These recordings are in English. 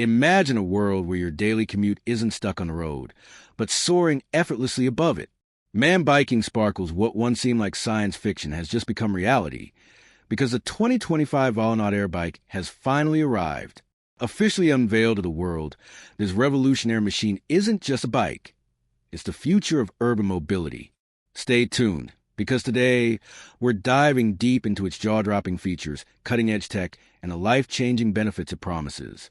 Imagine a world where your daily commute isn't stuck on the road, but soaring effortlessly above it. Man biking sparkles what once seemed like science fiction has just become reality because the 2025 Volonaut Air Bike has finally arrived. Officially unveiled to the world, this revolutionary machine isn't just a bike. It's the future of urban mobility. Stay tuned, because today we're diving deep into its jaw-dropping features, cutting-edge tech, and the life-changing benefits it promises.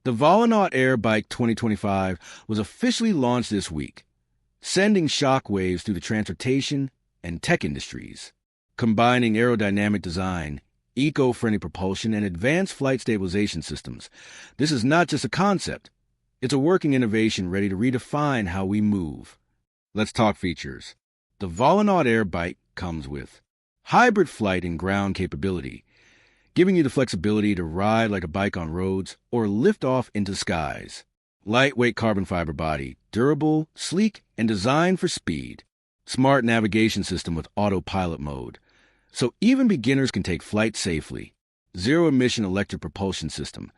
The Volonaut Air Bike 2025 was officially launched this week, sending shockwaves through the transportation and tech industries. Combining aerodynamic design, eco-friendly propulsion, and advanced flight stabilization systems, this is not just a concept. It's a working innovation ready to redefine how we move. Let's talk features. The Volonaut Air Bike comes with hybrid flight and ground capability, giving you the flexibility to ride like a bike on roads or lift off into skies. Lightweight carbon fiber body, durable, sleek, and designed for speed. Smart navigation system with autopilot mode, so even beginners can take flight safely. Zero-emission electric propulsion system,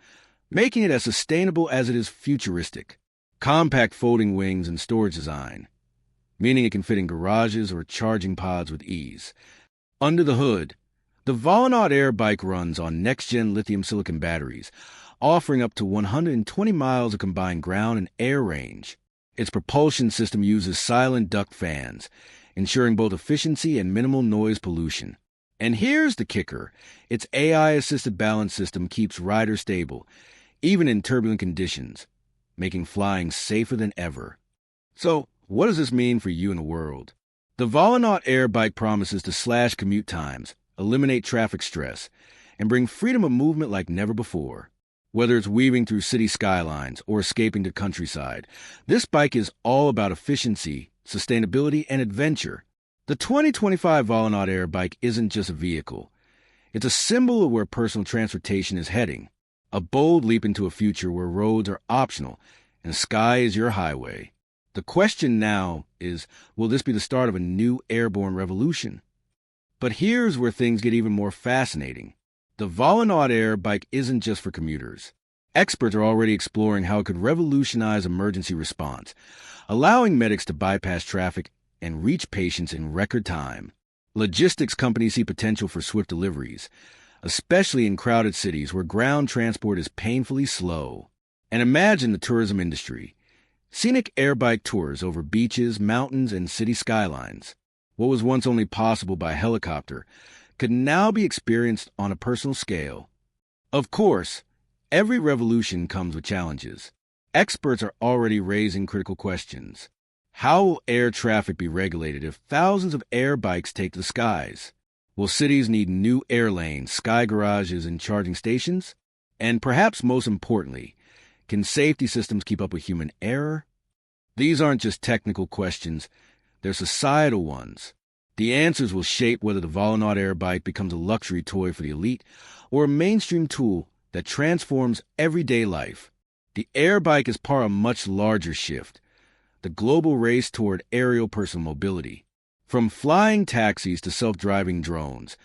making it as sustainable as it is futuristic. Compact folding wings and storage design, meaning it can fit in garages or charging pods with ease. Under the hood, the Volonaut Air Bike runs on next-gen lithium silicon batteries, offering up to 120 miles of combined ground and air range. Its propulsion system uses silent duct fans, ensuring both efficiency and minimal noise pollution. And here's the kicker. Its AI-assisted balance system keeps riders stable, even in turbulent conditions, making flying safer than ever. So, what does this mean for you and the world? The Volonaut Air Bike promises to slash commute times, eliminate traffic stress, and bring freedom of movement like never before. Whether it's weaving through city skylines or escaping the countryside, this bike is all about efficiency, sustainability, and adventure. The 2025 Volonaut Air Bike isn't just a vehicle. It's a symbol of where personal transportation is heading. A bold leap into a future where roads are optional and the sky is your highway. The question now is, will this be the start of a new airborne revolution? But here's where things get even more fascinating. The Volonaut Air Bike isn't just for commuters. Experts are already exploring how it could revolutionize emergency response, allowing medics to bypass traffic and reach patients in record time. Logistics companies see potential for swift deliveries, especially in crowded cities where ground transport is painfully slow. And imagine the tourism industry. Scenic air bike tours over beaches, mountains, and city skylines. What was once only possible by helicopter could now be experienced on a personal scale. Of course, every revolution comes with challenges. Experts are already raising critical questions. How will air traffic be regulated if thousands of air bikes take to the skies? Will cities need new air lanes, sky garages, and charging stations? And perhaps most importantly, can safety systems keep up with human error? These aren't just technical questions, they're societal ones. The answers will shape whether the Volonaut Air Bike becomes a luxury toy for the elite or a mainstream tool that transforms everyday life. The air bike is part of a much larger shift, the global race toward aerial personal mobility. From flying taxis to self-driving drones,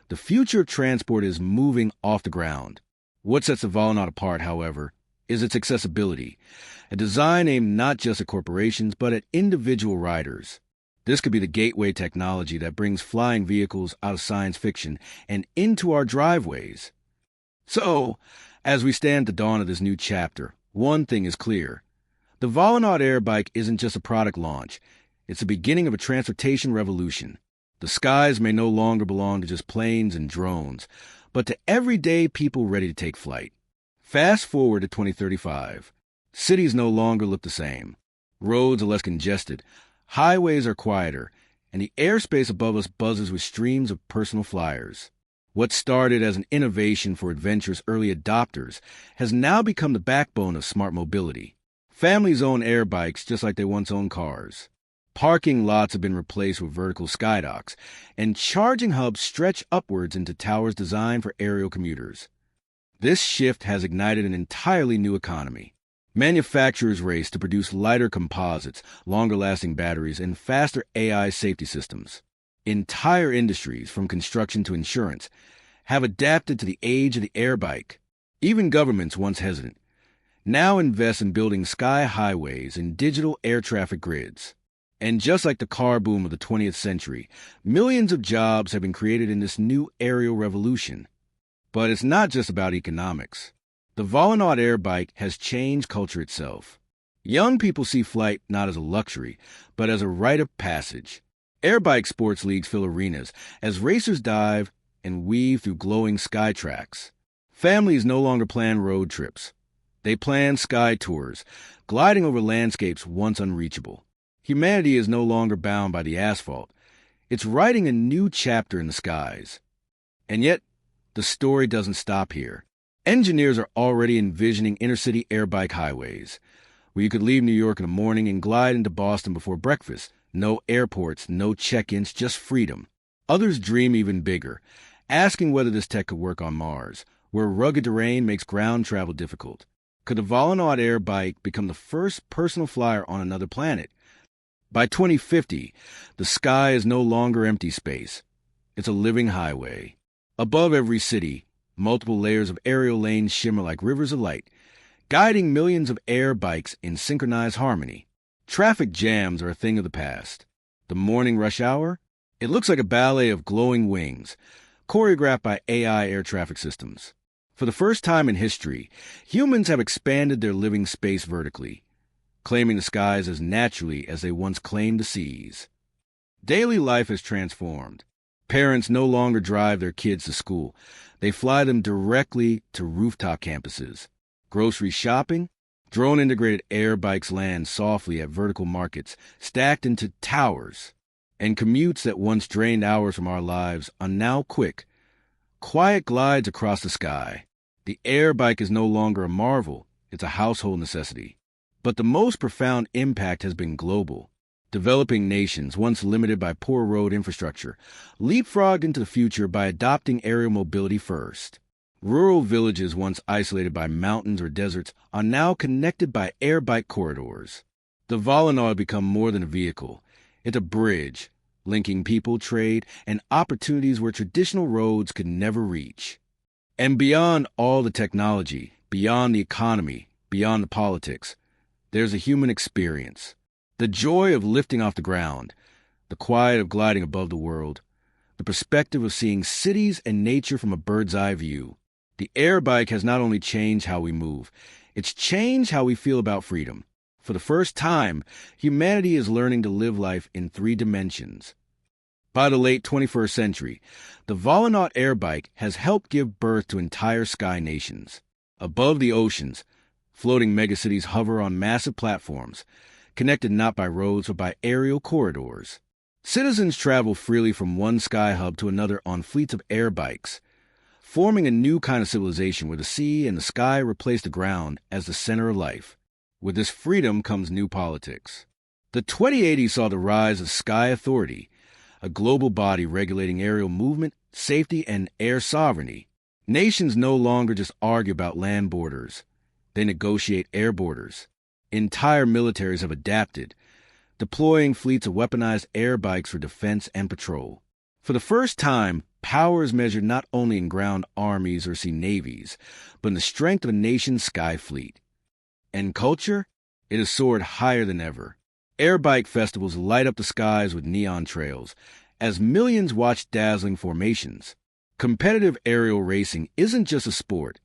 the future of transport is moving off the ground. What sets the Volonaut apart, however, is its accessibility, a design aimed not just at corporations but at individual riders. This could be the gateway technology that brings flying vehicles out of science fiction and into our driveways. So, as we stand at the dawn of this new chapter, one thing is clear. The Volonaut Air Bike isn't just a product launch. It's the beginning of a transportation revolution. The skies may no longer belong to just planes and drones, but to everyday people ready to take flight. Fast forward to 2035. Cities no longer look the same. Roads are less congested, highways are quieter, and the airspace above us buzzes with streams of personal flyers. What started as an innovation for adventurous early adopters has now become the backbone of smart mobility. Families own air bikes just like they once owned cars. Parking lots have been replaced with vertical skydocks, and charging hubs stretch upwards into towers designed for aerial commuters. This shift has ignited an entirely new economy. Manufacturers race to produce lighter composites, longer-lasting batteries, and faster AI safety systems. Entire industries, from construction to insurance, have adapted to the age of the air bike. Even governments, once hesitant, now invests in building sky highways and digital air traffic grids. And just like the car boom of the 20th century, millions of jobs have been created in this new aerial revolution. But it's not just about economics. The Volonaut Air Bike has changed culture itself. Young people see flight not as a luxury, but as a rite of passage. Air bike sports leagues fill arenas as racers dive and weave through glowing sky tracks. Families no longer plan road trips. They plan sky tours, gliding over landscapes once unreachable. Humanity is no longer bound by the asphalt. It's writing a new chapter in the skies. And yet, the story doesn't stop here. Engineers are already envisioning inner-city air bike highways, where you could leave New York in the morning and glide into Boston before breakfast. No airports, no check-ins, just freedom. Others dream even bigger, asking whether this tech could work on Mars, where rugged terrain makes ground travel difficult. Could the Volonaut Air Bike become the first personal flyer on another planet? By 2050, the sky is no longer empty space. It's a living highway. Above every city, multiple layers of aerial lanes shimmer like rivers of light, guiding millions of air bikes in synchronized harmony. Traffic jams are a thing of the past. The morning rush hour? It looks like a ballet of glowing wings, choreographed by AI air traffic systems. For the first time in history, humans have expanded their living space vertically, claiming the skies as naturally as they once claimed the seas. Daily life has transformed. Parents no longer drive their kids to school. They fly them directly to rooftop campuses. Grocery shopping? Drone-integrated air bikes land softly at vertical markets, stacked into towers. And commutes that once drained hours from our lives are now quick. Quiet glides across the sky. The air bike is no longer a marvel. It's a household necessity. But the most profound impact has been global. Developing nations, once limited by poor road infrastructure, leapfrogged into the future by adopting aerial mobility first. Rural villages, once isolated by mountains or deserts, are now connected by air bike corridors. The Volonaut has become more than a vehicle. It's a bridge, linking people, trade, and opportunities where traditional roads could never reach. And beyond all the technology, beyond the economy, beyond the politics, there's a human experience. The joy of lifting off the ground, the quiet of gliding above the world, the perspective of seeing cities and nature from a bird's eye view. The air bike has not only changed how we move, it's changed how we feel about freedom. For the first time, humanity is learning to live life in 3 dimensions. By the late 21st century, the Volonaut Air Bike has helped give birth to entire sky nations. Above the oceans, floating megacities hover on massive platforms, connected not by roads but by aerial corridors. Citizens travel freely from one sky hub to another on fleets of air bikes, forming a new kind of civilization where the sea and the sky replace the ground as the center of life. With this freedom comes new politics. The 2080s saw the rise of Sky Authority, a global body regulating aerial movement, safety, and air sovereignty. Nations no longer just argue about land borders. They negotiate air borders. Entire militaries have adapted, deploying fleets of weaponized air bikes for defense and patrol. For the first time, power is measured not only in ground armies or sea navies, but in the strength of a nation's sky fleet. And culture? It has soared higher than ever. Air bike festivals light up the skies with neon trails, as millions watch dazzling formations. Competitive aerial racing isn't just a sport.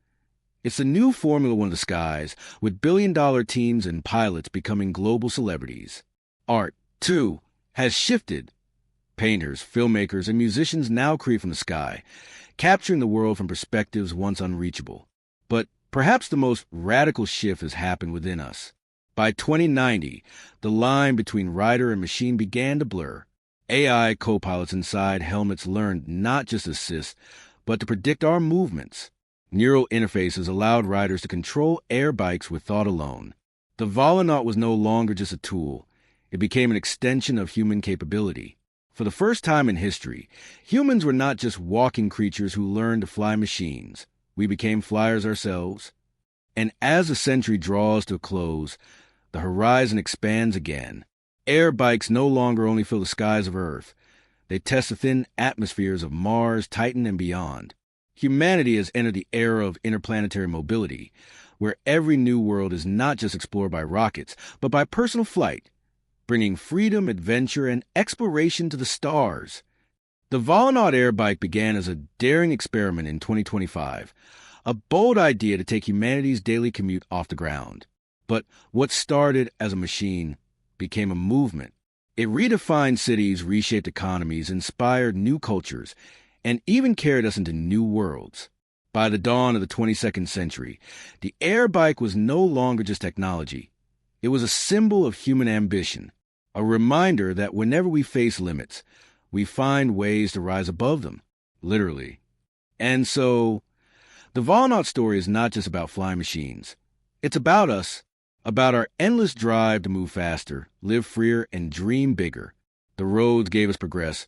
It's the new Formula One of the skies, with billion-dollar teams and pilots becoming global celebrities. Art, too, has shifted. Painters, filmmakers, and musicians now create from the sky, capturing the world from perspectives once unreachable. But perhaps the most radical shift has happened within us. By 2090, the line between rider and machine began to blur. AI co-pilots inside helmets learned not just to assist, but to predict our movements. Neural interfaces allowed riders to control air bikes with thought alone. The Volonaut was no longer just a tool. It became an extension of human capability. For the first time in history, humans were not just walking creatures who learned to fly machines. We became flyers ourselves. And as the century draws to a close, the horizon expands again. Air bikes no longer only fill the skies of Earth. They test the thin atmospheres of Mars, Titan, and beyond. Humanity has entered the era of interplanetary mobility, where every new world is not just explored by rockets, but by personal flight, bringing freedom, adventure, and exploration to the stars. The Volonaut Air Bike began as a daring experiment in 2025, a bold idea to take humanity's daily commute off the ground. But what started as a machine became a movement. It redefined cities, reshaped economies, inspired new cultures, and even carried us into new worlds. By the dawn of the 22nd century, the air bike was no longer just technology. It was a symbol of human ambition, a reminder that whenever we face limits, we find ways to rise above them, literally. And so, the Volonaut story is not just about flying machines. It's about us, about our endless drive to move faster, live freer, and dream bigger. The roads gave us progress,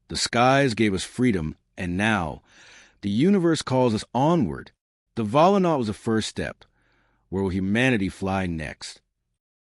the skies gave us freedom, and now, the universe calls us onward. The Volonaut was the first step. Where will humanity fly next?